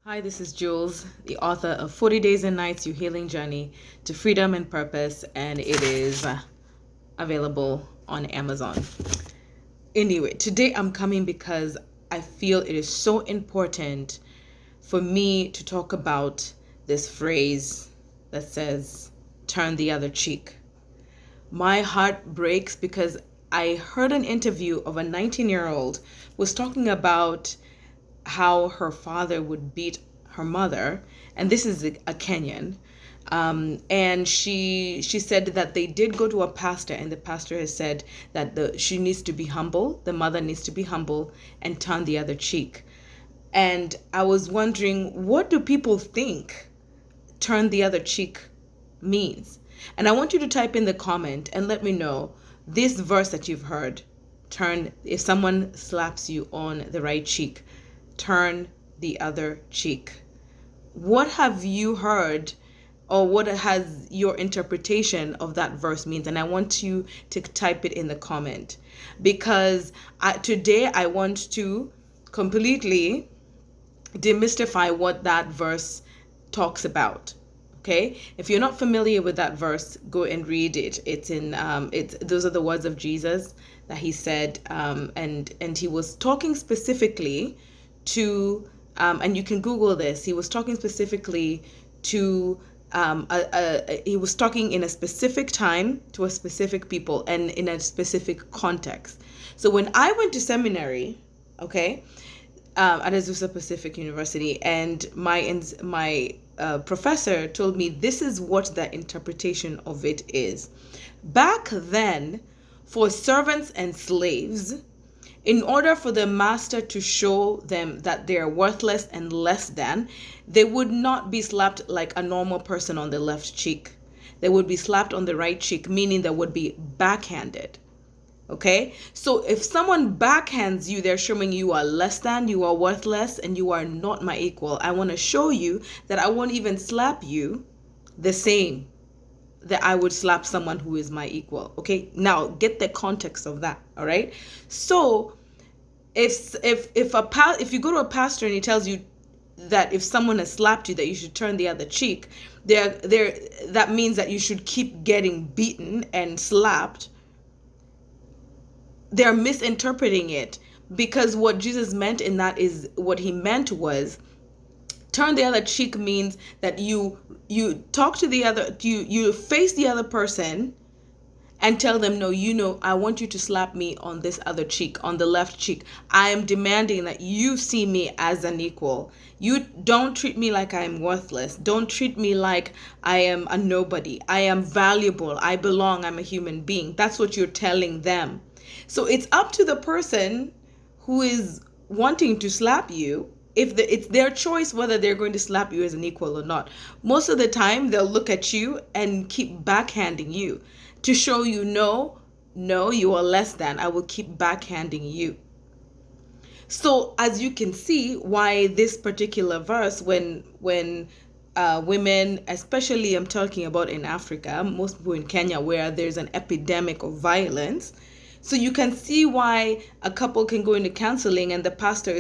Hi, this is Jules, the author of 40 Days and Nights, Your Healing Journey to Freedom and Purpose, and it is available on Amazon. Anyway, today I'm coming because I feel it is so important for me to talk about this phrase that says, turn the other cheek. My heart breaks because I heard an interview of a 19-year-old was talking about how her father would beat her mother, and this is a Kenyan. And she said that they did go to a pastor, and the pastor has said that she needs to be humble, the mother needs to be humble and turn the other cheek. And I was wondering, what do people think turn the other cheek means? And I want you to type in the comment and let me know this verse that you've heard. If someone slaps you on the right cheek, turn the other cheek. What have you heard, or what has your interpretation of that verse means? And I want you to type it in the comment, because today I want to completely demystify what that verse talks about. Okay, if you're not familiar with that verse, go and read it. It's in those are the words of Jesus that he said, and he was talking specifically to, and you can Google this. He was talking specifically to, he was talking in a specific time to a specific people and in a specific context. So when I went to seminary, okay, at Azusa Pacific University, and my professor told me this is what the interpretation of it is. Back then, for servants and slaves, in order for the master to show them that they are worthless and less than, they would not be slapped like a normal person on the left cheek. They would be slapped on the right cheek, meaning they would be backhanded. Okay, so if someone backhands you, they're showing you are less than, you are worthless, and you are not my equal. I want to show you that I won't even slap you the same that I would slap someone who is my equal. Okay, now get the context of that. All right, so if you go to a pastor and he tells you that if someone has slapped you that you should turn the other cheek, that means that you should keep getting beaten and slapped. They're misinterpreting it, because what Jesus meant in that is, what he meant was, turn the other cheek means that you talk to the other, you face the other person and tell them, no, I want you to slap me on this other cheek, on the left cheek. I am demanding that you see me as an equal. You don't treat me like I am worthless. Don't treat me like I am a nobody. I am valuable. I belong. I'm a human being. That's what you're telling them. So it's up to the person who is wanting to slap you. It's their choice whether they're going to slap you as an equal or not. Most of the time, they'll look at you and keep backhanding you to show you, no, you are less than. I will keep backhanding you. So as you can see, why this particular verse, when women, especially I'm talking about in Africa, most people in Kenya, where there's an epidemic of violence. So you can see why a couple can go into counseling and the pastor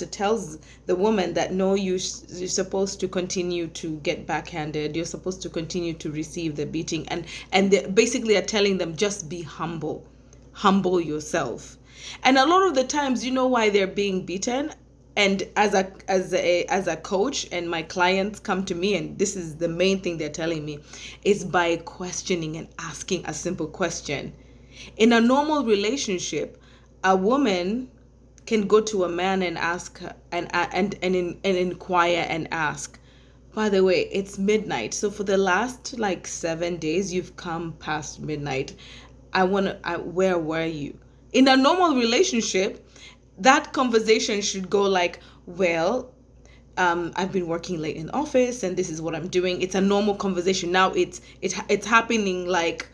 tells the woman that, no, you're supposed to continue to get backhanded. You're supposed to continue to receive the beating. And they basically are telling them, just be humble. Humble yourself. And a lot of the times, you know why they're being beaten? And as a coach, and my clients come to me, and this is the main thing they're telling me, is by questioning and asking a simple question. In a normal relationship, a woman can go to a man and ask and inquire and ask, by the way, it's midnight. So for the last like 7 days, you've come past midnight. Where were you? In a normal relationship, that conversation should go like, well, I've been working late in office and this is what I'm doing. It's a normal conversation. Now it's happening like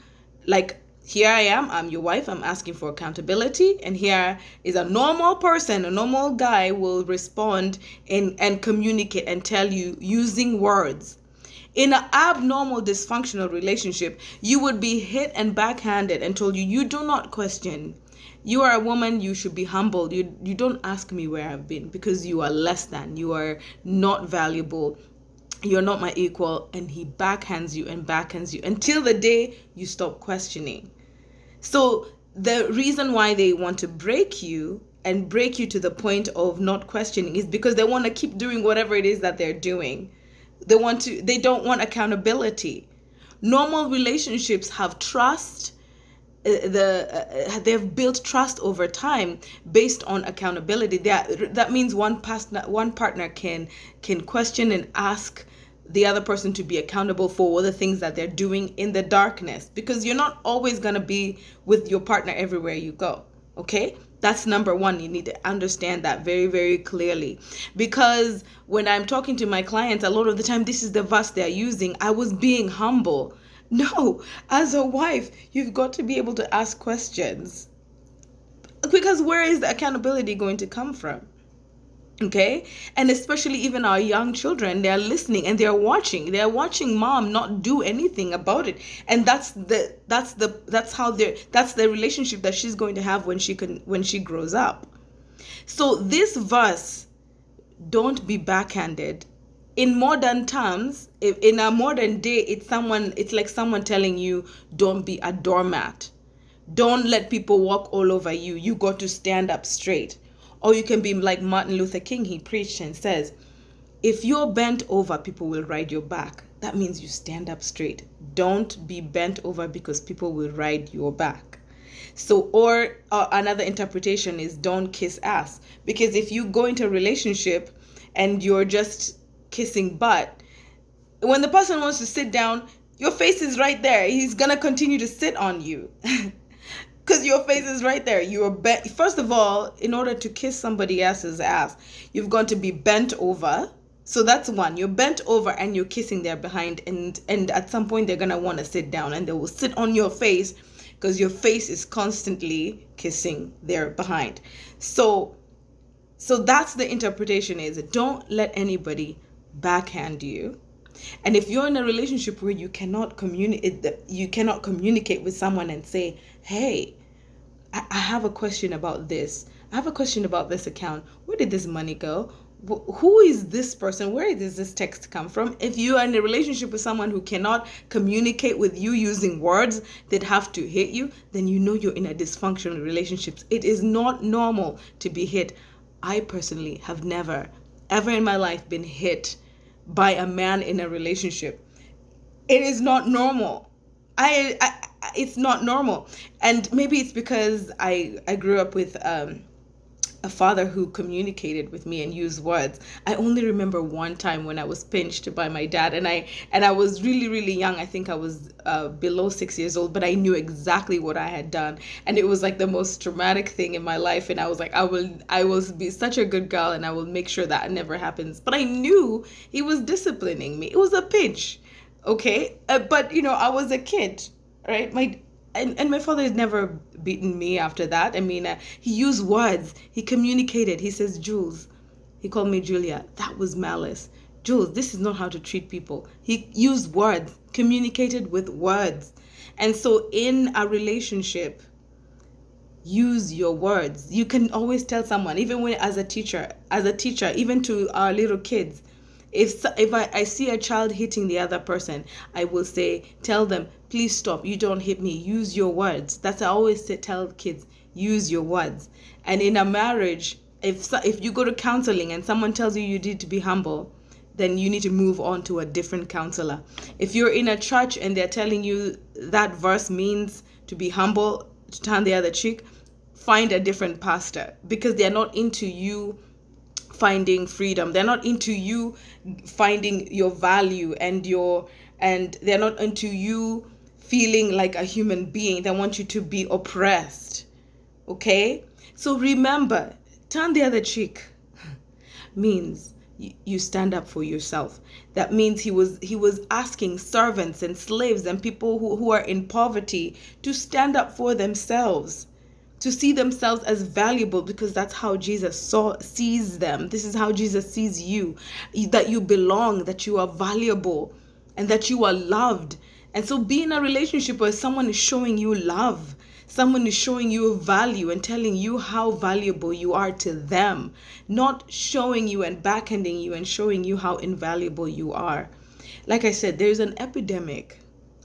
here I am, I'm your wife, I'm asking for accountability, and here is a normal person, a normal guy will respond and communicate and tell you using words. In an abnormal, dysfunctional relationship, you would be hit and backhanded and told you do not question. You are a woman, you should be humble. You don't ask me where I've been, because you are less than, you are not valuable, you're not my equal. And he backhands you and backhands you until the day you stop questioning. So the reason why they want to break you and break you to the point of not questioning is because they want to keep doing whatever it is that they're doing. They don't want accountability. Normal relationships have trust. They've built trust over time based on accountability. That means one partner can question and ask the other person to be accountable for the things that they're doing in the darkness, because you're not always going to be with your partner everywhere you go. Okay, that's number one. You need to understand that very, very clearly, because when I'm talking to my clients, a lot of the time this is the verse they're using: I was being humble. No, as a wife, you've got to be able to ask questions, because where is the accountability going to come from? Okay, and especially even our young children, they're listening and they're watching mom not do anything about it. And that's the relationship that she's going to have when she grows up. So this verse, don't be backhanded. In modern terms, in a modern day, it's like someone telling you, don't be a doormat. Don't let people walk all over you. You got to stand up straight. Or you can be like Martin Luther King. He preached and says, if you're bent over, people will ride your back. That means you stand up straight. Don't be bent over, because people will ride your back. So, or another interpretation is, don't kiss ass. Because if you go into a relationship and you're just kissing butt, when the person wants to sit down, your face is right there. He's going to continue to sit on you. Because your face is right there. First of all, in order to kiss somebody else's ass, you've got to be bent over. So that's one. You're bent over and you're kissing their behind. And at some point, they're going to want to sit down, and they will sit on your face because your face is constantly kissing their behind. So that's the interpretation, is don't let anybody backhand you. And if you're in a relationship where you cannot communicate with someone and say, hey, I have a question about this. I have a question about this account. Where did this money go? Who is this person? Where does this text come from? If you are in a relationship with someone who cannot communicate with you using words that have to hit you, then you know you're in a dysfunctional relationship. It is not normal to be hit. I personally have never, ever in my life been hit by a man in a relationship. It is not normal. It's not normal. And maybe it's because I grew up with a father who communicated with me and used words. I only remember one time when I was pinched by my dad, and I was really, really young. I think I was below 6 years old, but I knew exactly what I had done, and it was like the most traumatic thing in my life. And I was like, I will be such a good girl, and I will make sure that never happens. But I knew he was disciplining me. It was a pinch, okay? But I was a kid, right? And my father has never beaten me after that. I mean, he used words. He communicated. He says, Jules. He called me Julia. That was malice. Jules, this is not how to treat people. He used words, communicated with words. And so in a relationship, use your words. You can always tell someone, even when as a teacher, even to our little kids, if I see a child hitting the other person, I will tell them, please stop. You don't hit me. Use your words. That's I always tell kids, use your words. And in a marriage, if you go to counseling and someone tells you need to be humble, then you need to move on to a different counselor. If you're in a church and they're telling you that verse means to be humble, to turn the other cheek, find a different pastor, because they're not into you finding freedom. They're not into you finding your value and they're not into you feeling like a human being. They want you to be oppressed. Okay? So remember, turn the other cheek means you stand up for yourself. That means he was asking servants and slaves and people who are in poverty to stand up for themselves, to see themselves as valuable, because that's how Jesus sees them. This is how Jesus sees you, that you belong, that you are valuable, and that you are loved. And so be in a relationship where someone is showing you love. Someone is showing you value and telling you how valuable you are to them, not showing you and backhanding you and showing you how invaluable you are. Like I said, there's an epidemic,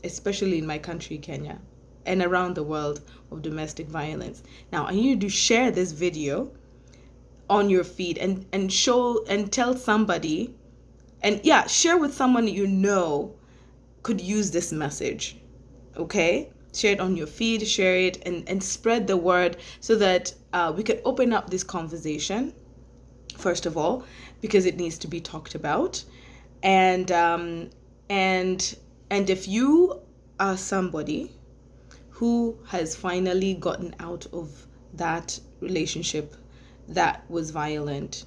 especially in my country, Kenya, and around the world, of domestic violence. Now, I need you to share this video on your feed and show and tell somebody, and yeah, share with someone you know could use this message. Okay, share it on your feed, share it, and spread the word so that we could open up this conversation, first of all, because it needs to be talked about. And and if you are somebody who has finally gotten out of that relationship that was violent,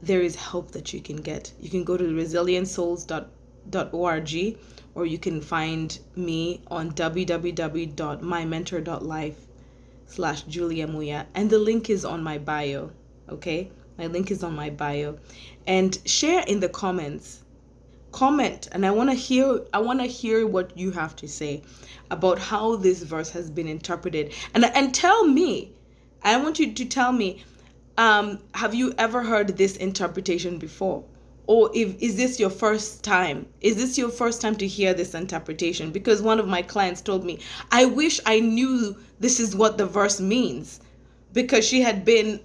there is help that you can get. You can go to resilientsouls.org, or you can find me on www.mymentor.life/Julia Muya, and the link is on my bio. Okay, my link is on my bio. And share in the comments. Comment, and I want to hear what you have to say about how this verse has been interpreted, and tell me. I want you to tell me, have you ever heard this interpretation before? Or is this your first time? Is this your first time to hear this interpretation? Because one of my clients told me, I wish I knew this is what the verse means, because she had been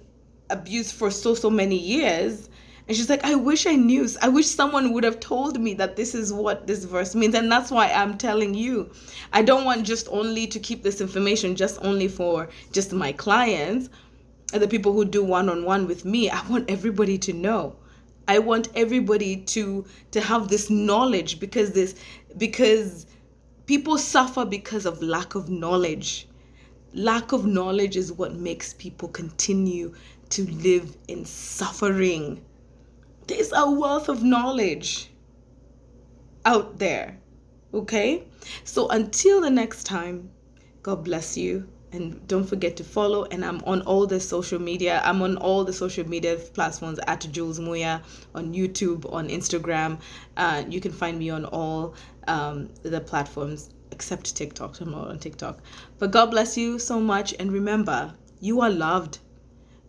abused for so many years. And she's like, I wish I knew. I wish someone would have told me that this is what this verse means. And that's why I'm telling you. I don't want just only to keep this information just only for just my clients and the people who do one-on-one with me. I want everybody to know. I want everybody to have this knowledge, because people suffer because of lack of knowledge. Lack of knowledge is what makes people continue to live in suffering. There's a wealth of knowledge out there. Okay? So until the next time, God bless you. And don't forget to follow. And I'm on all the social media. I'm on all the social media platforms at Jules Muya, on YouTube, on Instagram. You can find me on all the platforms except TikTok. I'm not on TikTok. But God bless you so much. And remember, you are loved,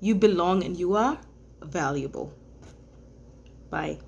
you belong, and you are valuable. Bye.